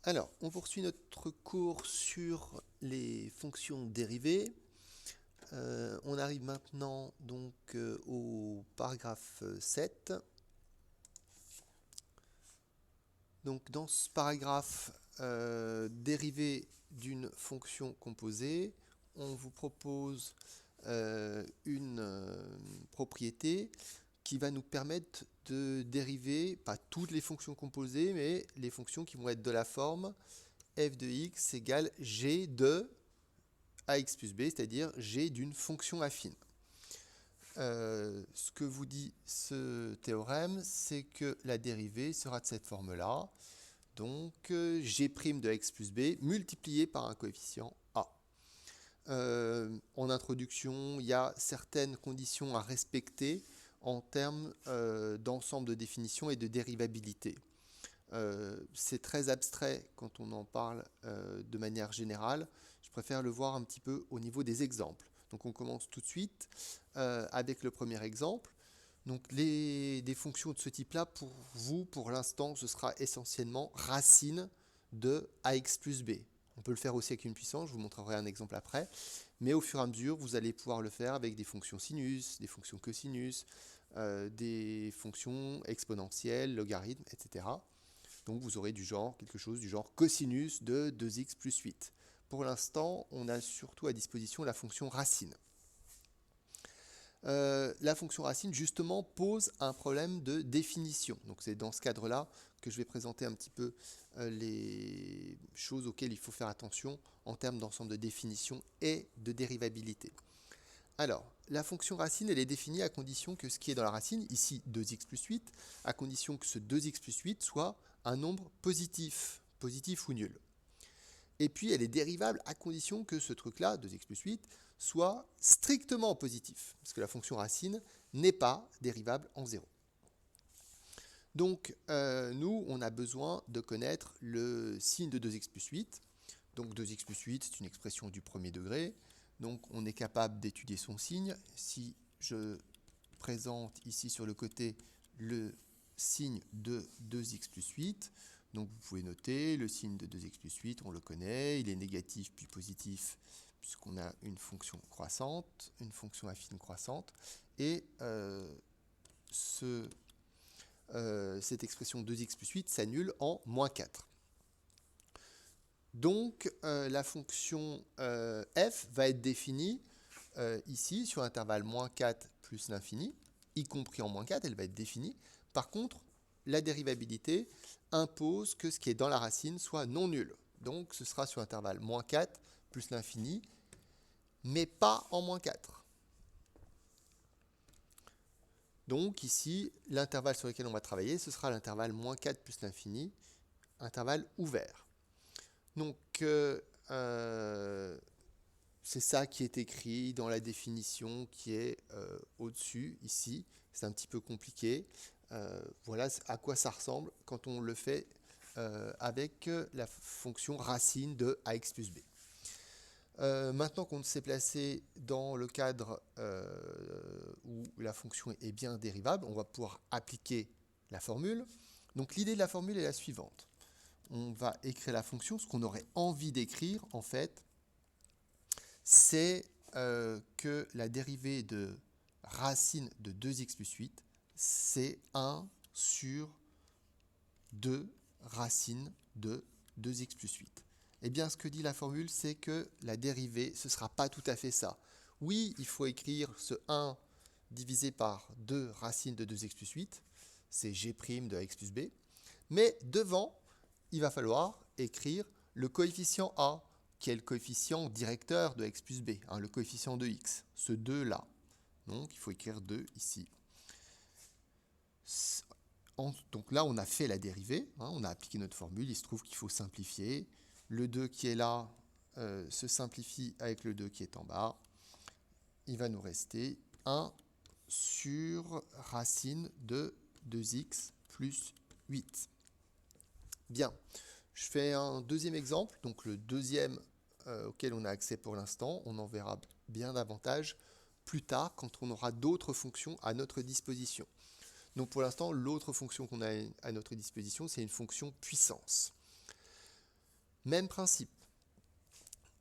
Alors, on poursuit notre cours sur les fonctions dérivées. On arrive maintenant donc au paragraphe 7. Donc dans ce paragraphe, dérivé d'une fonction composée, on vous propose une propriété qui va nous permettre de dériver, pas toutes les fonctions composées, mais les fonctions qui vont être de la forme f de x égale g de ax plus b, c'est-à-dire g d'une fonction affine. Ce que vous dit ce théorème, c'est que la dérivée sera de cette forme-là. Donc g' de x plus b multiplié par un coefficient a. En introduction, il y a certaines conditions à respecter en termes d'ensemble de définitions et de dérivabilité. C'est très abstrait quand on en parle de manière générale. Je préfère le voir un petit peu au niveau des exemples. Donc on commence tout de suite avec le premier exemple. Donc des fonctions de ce type-là, pour vous, pour l'instant, ce sera essentiellement racine de ax plus b. On peut le faire aussi avec une puissance, je vous montrerai un exemple après. Mais au fur et à mesure, vous allez pouvoir le faire avec des fonctions sinus, des fonctions cosinus, des fonctions exponentielles, logarithmes, etc. Donc vous aurez quelque chose du genre cosinus de 2x plus 8. Pour l'instant, on a surtout à disposition la fonction racine. La fonction racine, justement, pose un problème de définition. Donc c'est dans ce cadre-là que je vais présenter un petit peu les choses auxquelles il faut faire attention en termes d'ensemble de définition et de dérivabilité. Alors, la fonction racine, elle est définie à condition que ce qui est dans la racine, ici 2x plus 8, à condition que ce 2x plus 8 soit un nombre positif ou nul. Et puis, elle est dérivable à condition que ce truc-là, 2x plus 8, soit strictement positif, parce que la fonction racine n'est pas dérivable en 0. Donc, nous, on a besoin de connaître le signe de 2x plus 8. Donc, 2x plus 8, c'est une expression du premier degré. Donc, on est capable d'étudier son signe. Si je présente ici sur le côté le signe de 2x plus 8, donc vous pouvez noter le signe de 2x plus 8, on le connaît, il est négatif puis positif puisqu'on a une fonction croissante, une fonction affine croissante, et cette expression 2x plus 8 s'annule en moins 4. Donc la fonction f va être définie ici sur l'intervalle moins 4 plus l'infini, y compris en moins 4, elle va être définie. Par contre, la dérivabilité impose que ce qui est dans la racine soit non nul. Donc ce sera sur l'intervalle moins 4 plus l'infini, mais pas en moins 4. Donc ici, l'intervalle sur lequel on va travailler, ce sera l'intervalle moins 4 plus l'infini, intervalle ouvert. Donc c'est ça qui est écrit dans la définition qui est au-dessus, ici. C'est un petit peu compliqué. Voilà à quoi ça ressemble quand on le fait avec la fonction racine de ax plus b. Maintenant qu'on s'est placé dans le cadre où la fonction est bien dérivable, on va pouvoir appliquer la formule. Donc l'idée de la formule est la suivante. On va écrire la fonction. Ce qu'on aurait envie d'écrire, en fait, c'est que la dérivée de racine de 2x plus 8, c'est 1 sur 2 racine de 2x plus 8. Eh bien, ce que dit la formule, c'est que la dérivée, ce ne sera pas tout à fait ça. Oui, il faut écrire ce 1 divisé par 2 racine de 2x plus 8, c'est g' de x plus b, mais devant, il va falloir écrire le coefficient a, qui est le coefficient directeur de x plus b, le coefficient de x, ce 2-là. Donc, il faut écrire 2 ici. Donc là, on a fait la dérivée, on a appliqué notre formule, il se trouve qu'il faut simplifier. Le 2 qui est là se simplifie avec le 2 qui est en bas. Il va nous rester 1 sur racine de 2x plus 8. Bien, je fais un deuxième exemple, donc le deuxième auquel on a accès pour l'instant. On en verra bien davantage plus tard quand on aura d'autres fonctions à notre disposition. Donc pour l'instant, l'autre fonction qu'on a à notre disposition, c'est une fonction puissance. Même principe.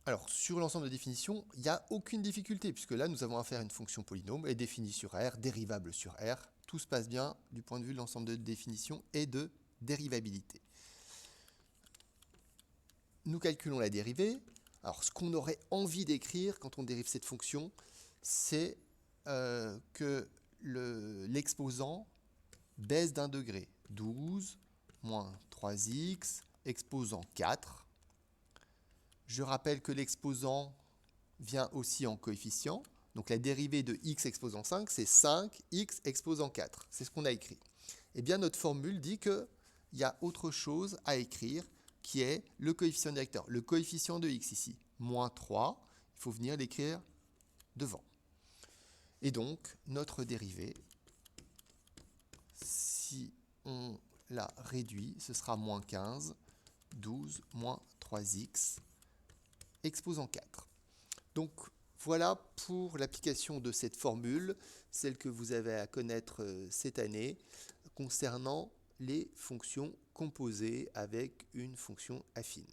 Alors, sur l'ensemble de définitions, il n'y a aucune difficulté, puisque là, nous avons affaire à une fonction polynôme, est définie sur R, dérivable sur R. Tout se passe bien du point de vue de l'ensemble de définitions et de dérivabilité. Nous calculons la dérivée. Alors, ce qu'on aurait envie d'écrire quand on dérive cette fonction, c'est que l'exposant baisse d'un degré. 12 moins 3x, exposant 4. Je rappelle que l'exposant vient aussi en coefficient. Donc la dérivée de x exposant 5, c'est 5x exposant 4. C'est ce qu'on a écrit. Eh bien, notre formule dit qu'il y a autre chose à écrire, qui est le coefficient directeur. Le coefficient de x ici, moins 3, il faut venir l'écrire devant. Et donc, notre dérivée, si on la réduit, ce sera moins 15, 12 moins 3x, exposant 4. Donc, voilà pour l'application de cette formule, celle que vous avez à connaître cette année, concernant les fonctions composées avec une fonction affine.